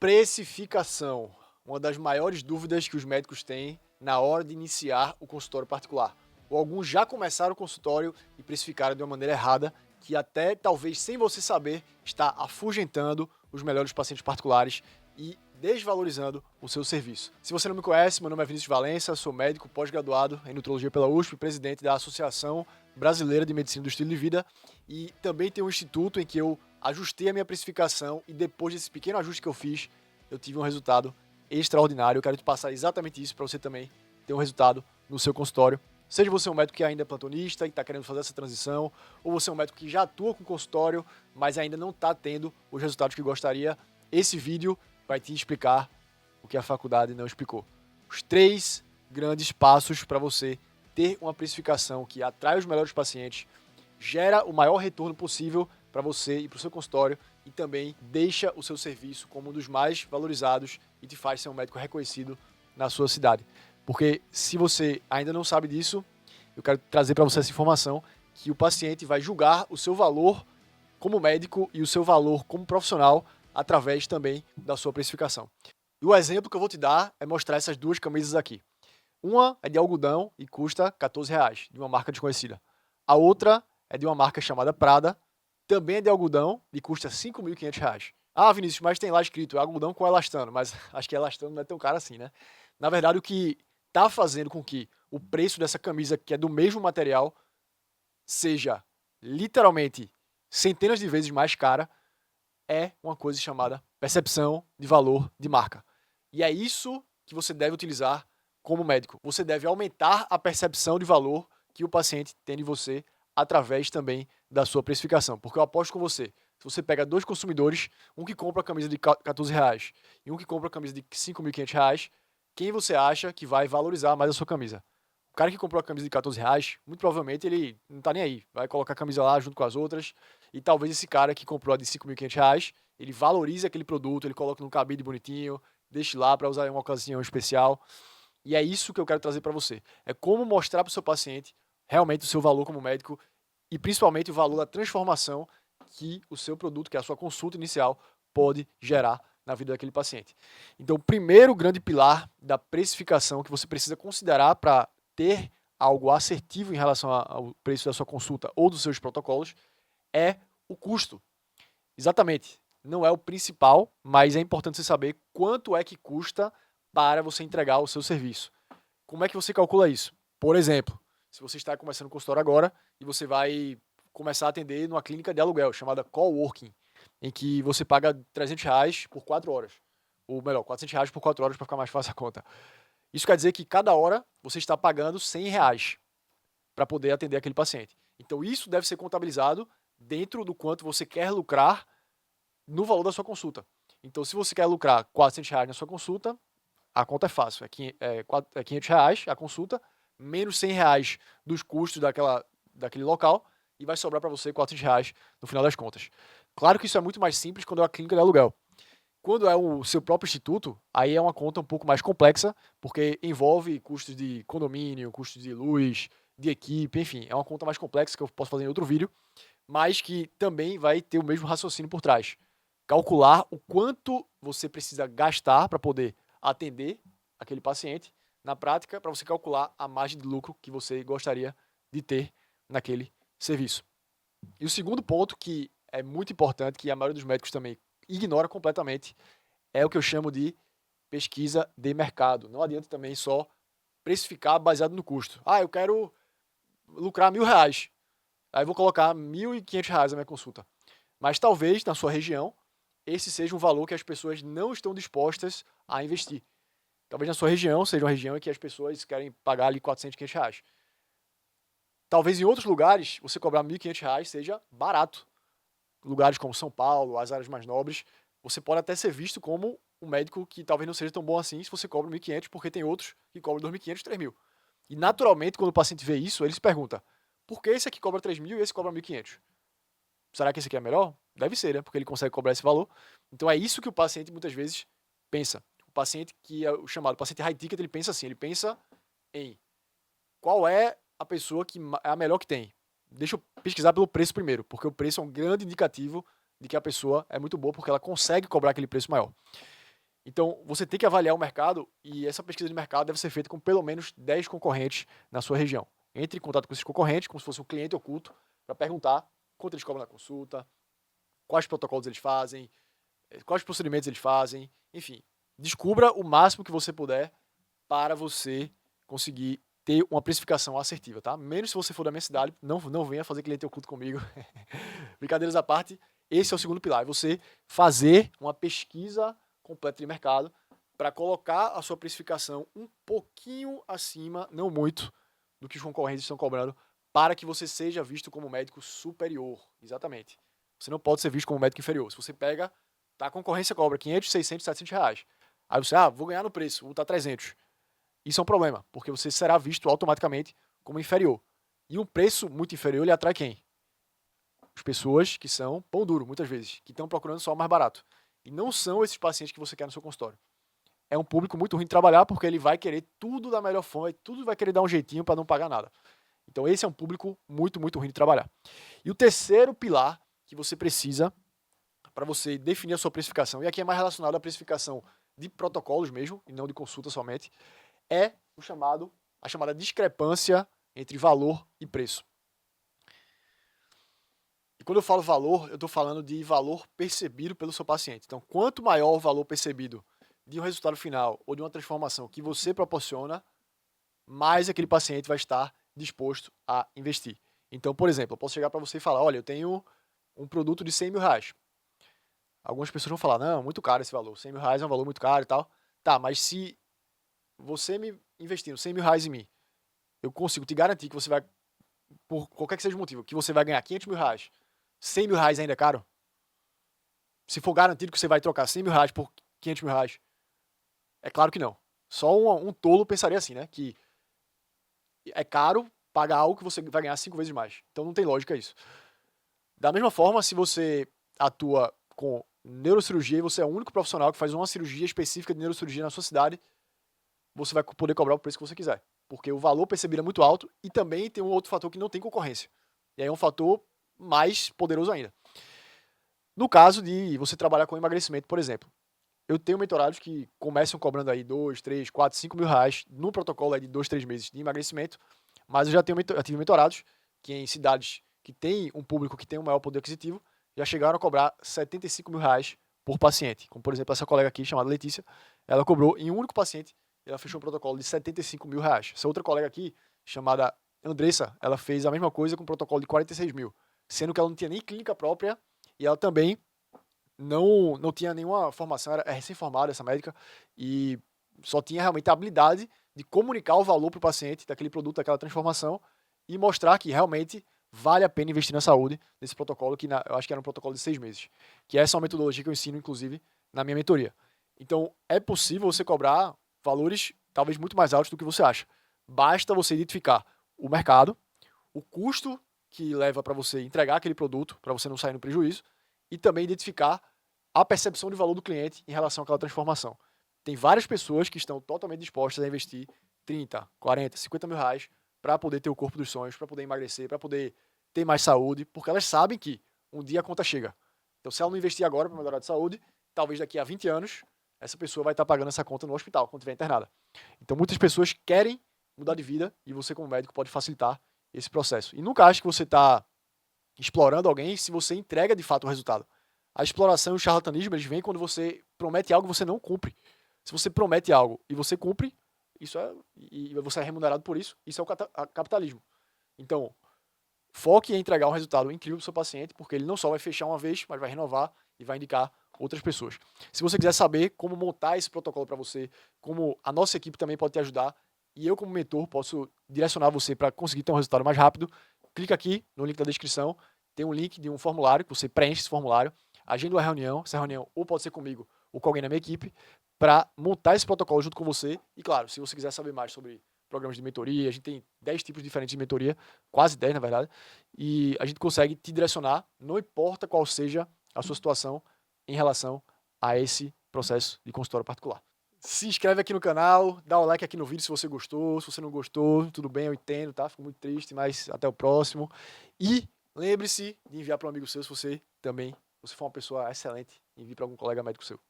Precificação. Uma das maiores dúvidas que os médicos têm na hora de iniciar o consultório particular. Ou alguns já começaram o consultório e precificaram de uma maneira errada, que até talvez sem você saber está afugentando os melhores pacientes particulares e desvalorizando o seu serviço. Se você não me conhece, meu nome é Vinícius Valença, sou médico pós-graduado em nutrologia pela USP, presidente da Associação Brasileira de Medicina do Estilo de Vida, e também tenho um instituto em que eu ajustei a minha precificação e depois desse pequeno ajuste que eu fiz, eu tive um resultado extraordinário. Eu quero te passar exatamente isso para você também ter um resultado no seu consultório. Seja você um médico que ainda é plantonista e está querendo fazer essa transição, ou você é um médico que já atua com consultório, mas ainda não está tendo os resultados que gostaria, esse vídeo vai te explicar o que a faculdade não explicou. Os 3 grandes passos para você ter uma precificação que atrai os melhores pacientes, gera o maior retorno possível para você e para o seu consultório e também deixa o seu serviço como um dos mais valorizados e te faz ser um médico reconhecido na sua cidade. Porque se você ainda não sabe disso, eu quero trazer para você essa informação que o paciente vai julgar o seu valor como médico e o seu valor como profissional através também da sua precificação. E o exemplo que eu vou te dar é mostrar essas 2 camisas aqui. Uma é de algodão e custa R$14, de uma marca desconhecida. A outra é de uma marca chamada Prada, também é de algodão e custa R$5.500. Ah, Vinícius, mas tem lá escrito algodão com elastano, mas acho que elastano não é tão caro assim, né? Na verdade, o que está fazendo com que o preço dessa camisa, que é do mesmo material, seja literalmente centenas de vezes mais cara, é uma coisa chamada percepção de valor de marca. E é isso que você deve utilizar como médico. Você deve aumentar a percepção de valor que o paciente tem de você através também da sua precificação. Porque eu aposto com você, se você pega 2 consumidores, um que compra a camisa de R$14 e um que compra a camisa de R$5.500, quem você acha que vai valorizar mais a sua camisa? O cara que comprou a camisa de R$14, muito provavelmente ele não tá nem aí. Vai colocar a camisa lá junto com as outras. E talvez esse cara que comprou a de R$5.500, ele valorize aquele produto, ele coloca num cabide bonitinho, deixe lá para usar em uma ocasião especial. E é isso que eu quero trazer para você. É como mostrar para o seu paciente realmente o seu valor como médico e principalmente o valor da transformação que o seu produto, que é a sua consulta inicial, pode gerar na vida daquele paciente. Então, o primeiro grande pilar da precificação que você precisa considerar para ter algo assertivo em relação ao preço da sua consulta ou dos seus protocolos é o custo. Exatamente. Não é o principal, mas é importante você saber quanto é que custa para você entregar o seu serviço. Como é que você calcula isso? Por exemplo, se você está começando o consultório agora e você vai começar a atender numa clínica de aluguel chamada coworking, em que você paga R$300 por 4 horas. Ou melhor, R$400 por 4 horas para ficar mais fácil a conta. Isso quer dizer que cada hora você está pagando R$100 para poder atender aquele paciente. Então isso deve ser contabilizado dentro do quanto você quer lucrar no valor da sua consulta. Então se você quer lucrar R$400 na sua consulta, a conta é fácil, é R$500 a consulta, menos R$100 dos custos daquele local, e vai sobrar para você R$400 no final das contas. Claro que isso é muito mais simples quando é uma clínica de aluguel. Quando é o seu próprio instituto, aí é uma conta um pouco mais complexa, porque envolve custos de condomínio, custos de luz, de equipe, enfim, é uma conta mais complexa que eu posso fazer em outro vídeo, mas que também vai ter o mesmo raciocínio por trás. Calcular o quanto você precisa gastar para poder atender aquele paciente na prática, para você calcular a margem de lucro que você gostaria de ter naquele serviço. E o segundo ponto, que é muito importante, que a maioria dos médicos também ignora completamente, é o que eu chamo de pesquisa de mercado. Não adianta também só precificar baseado no custo. Ah, eu quero lucrar R$1.000. Aí eu vou colocar R$1.500 na minha consulta. Mas talvez, na sua região, esse seja um valor que as pessoas não estão dispostas a investir. Talvez na sua região seja uma região em que as pessoas querem pagar ali R$400, R$500. Talvez em outros lugares, você cobrar R$1.500 seja barato. Lugares como São Paulo, as áreas mais nobres, você pode até ser visto como um médico que talvez não seja tão bom assim se você cobra R$1.500, porque tem outros que cobram R$2.500, R$3.000. E naturalmente, quando o paciente vê isso, ele se pergunta, por que esse aqui cobra R$3.000 e esse cobra R$1.500? Será que esse aqui é melhor? Deve ser, né? Porque ele consegue cobrar esse valor. Então é isso que o paciente muitas vezes pensa. O paciente que é o chamado paciente high ticket, ele pensa assim, ele pensa em qual é a pessoa que é a melhor que tem. Deixa eu pesquisar pelo preço primeiro, porque o preço é um grande indicativo de que a pessoa é muito boa, porque ela consegue cobrar aquele preço maior. Então, você tem que avaliar o mercado e essa pesquisa de mercado deve ser feita com pelo menos 10 concorrentes na sua região. Entre em contato com esses concorrentes, como se fosse um cliente oculto, para perguntar quanto eles cobram na consulta, quais protocolos eles fazem, quais procedimentos eles fazem, enfim. Descubra o máximo que você puder para você conseguir ter uma precificação assertiva, tá? Menos se você for da minha cidade, não venha fazer cliente oculto comigo. Brincadeiras à parte, esse é o segundo pilar, é você fazer uma pesquisa completa de mercado para colocar a sua precificação um pouquinho acima, não muito, do que os concorrentes estão cobrando, para que você seja visto como médico superior. Exatamente. Você não pode ser visto como médico inferior. Se você pega, tá, a concorrência cobra 500, 600, 700 reais. Aí você, vou ganhar no preço, vou botar 300. Isso é um problema, porque você será visto automaticamente como inferior. E um preço muito inferior, ele atrai quem? As pessoas que são pão duro, muitas vezes, que estão procurando só o mais barato. E não são esses pacientes que você quer no seu consultório. É um público muito ruim de trabalhar porque ele vai querer tudo da melhor forma e tudo vai querer dar um jeitinho para não pagar nada. Então esse é um público muito, muito ruim de trabalhar. E o terceiro pilar que você precisa para você definir a sua precificação, e aqui é mais relacionado à precificação de protocolos mesmo, e não de consulta somente, é a chamada discrepância entre valor e preço. E quando eu falo valor, eu estou falando de valor percebido pelo seu paciente. Então, quanto maior o valor percebido de um resultado final ou de uma transformação que você proporciona, mais aquele paciente vai estar disposto a investir. Então, por exemplo, eu posso chegar para você e falar, olha, eu tenho um produto de 100 mil reais. Algumas pessoas vão falar, não, muito caro esse valor, 100 mil reais é um valor muito caro e tal. Tá, mas se você me investindo 100 mil reais em mim, eu consigo te garantir que você vai, por qualquer que seja o motivo, que você vai ganhar 500 mil reais. 100 mil reais ainda é caro? Se for garantido que você vai trocar 100 mil reais por 500 mil reais, é claro que não. Só um tolo pensaria assim, né? Que é caro pagar algo que você vai ganhar 5 vezes mais. Então não tem lógica isso. Da mesma forma, se você atua com neurocirurgia e você é o único profissional que faz uma cirurgia específica de neurocirurgia na sua cidade, você vai poder cobrar o preço que você quiser. Porque o valor percebido é muito alto e também tem um outro fator que não tem concorrência. E aí é um fator mais poderoso ainda. No caso de você trabalhar com emagrecimento, por exemplo, eu tenho mentorados que começam cobrando aí 2, 3, 4, 5 mil reais no protocolo aí de 2, 3 meses de emagrecimento, mas eu já tive mentorados que em cidades que têm um público que tem um maior poder aquisitivo, já chegaram a cobrar 75 mil reais por paciente. Como, por exemplo, essa colega aqui, chamada Letícia, ela cobrou em um único paciente, ela fechou um protocolo de 75 mil reais. Essa outra colega aqui, chamada Andressa, ela fez a mesma coisa com um protocolo de 46 mil, sendo que ela não tinha nem clínica própria e ela também não tinha nenhuma formação, era recém-formada essa médica, e só tinha realmente a habilidade de comunicar o valor para o paciente daquele produto, daquela transformação, e mostrar que realmente vale a pena investir na saúde nesse protocolo, que eu acho que era um protocolo de 6 meses, que essa é uma metodologia que eu ensino, inclusive, na minha mentoria. Então, é possível você cobrar valores talvez muito mais altos do que você acha. Basta você identificar o mercado, o custo que leva para você entregar aquele produto, para você não sair no prejuízo, e também identificar a percepção de valor do cliente em relação àquela transformação. Tem várias pessoas que estão totalmente dispostas a investir 30, 40, 50 mil reais para poder ter o corpo dos sonhos, para poder emagrecer, para poder ter mais saúde, porque elas sabem que um dia a conta chega. Então, se ela não investir agora para melhorar de saúde, talvez daqui a 20 anos essa pessoa vai estar pagando essa conta no hospital, quando estiver internada. Então, muitas pessoas querem mudar de vida e você, como médico, pode facilitar esse processo. E nunca ache que você está explorando alguém se você entrega de fato o resultado. A exploração e o charlatanismo, eles vêm quando você promete algo e você não cumpre. Se você promete algo e você cumpre, e você é remunerado por isso, isso é o capitalismo. Então, foque em entregar um resultado incrível para o seu paciente, porque ele não só vai fechar uma vez, mas vai renovar e vai indicar outras pessoas. Se você quiser saber como montar esse protocolo para você, como a nossa equipe também pode te ajudar, e eu como mentor posso direcionar você para conseguir ter um resultado mais rápido, clica aqui no link da descrição, tem um link de um formulário, que você preenche esse formulário, agenda uma reunião, essa reunião ou pode ser comigo ou com alguém na minha equipe, para montar esse protocolo junto com você. E claro, se você quiser saber mais sobre programas de mentoria, a gente tem 10 tipos diferentes de mentoria, quase 10 na verdade, e a gente consegue te direcionar, não importa qual seja a sua situação em relação a esse processo de consultório particular. Se inscreve aqui no canal, dá o like aqui no vídeo se você gostou, se você não gostou, tudo bem, eu entendo, tá? Fico muito triste, mas até o próximo. E lembre-se de enviar para um amigo seu se você também, se for uma pessoa excelente, envie para algum colega médico seu.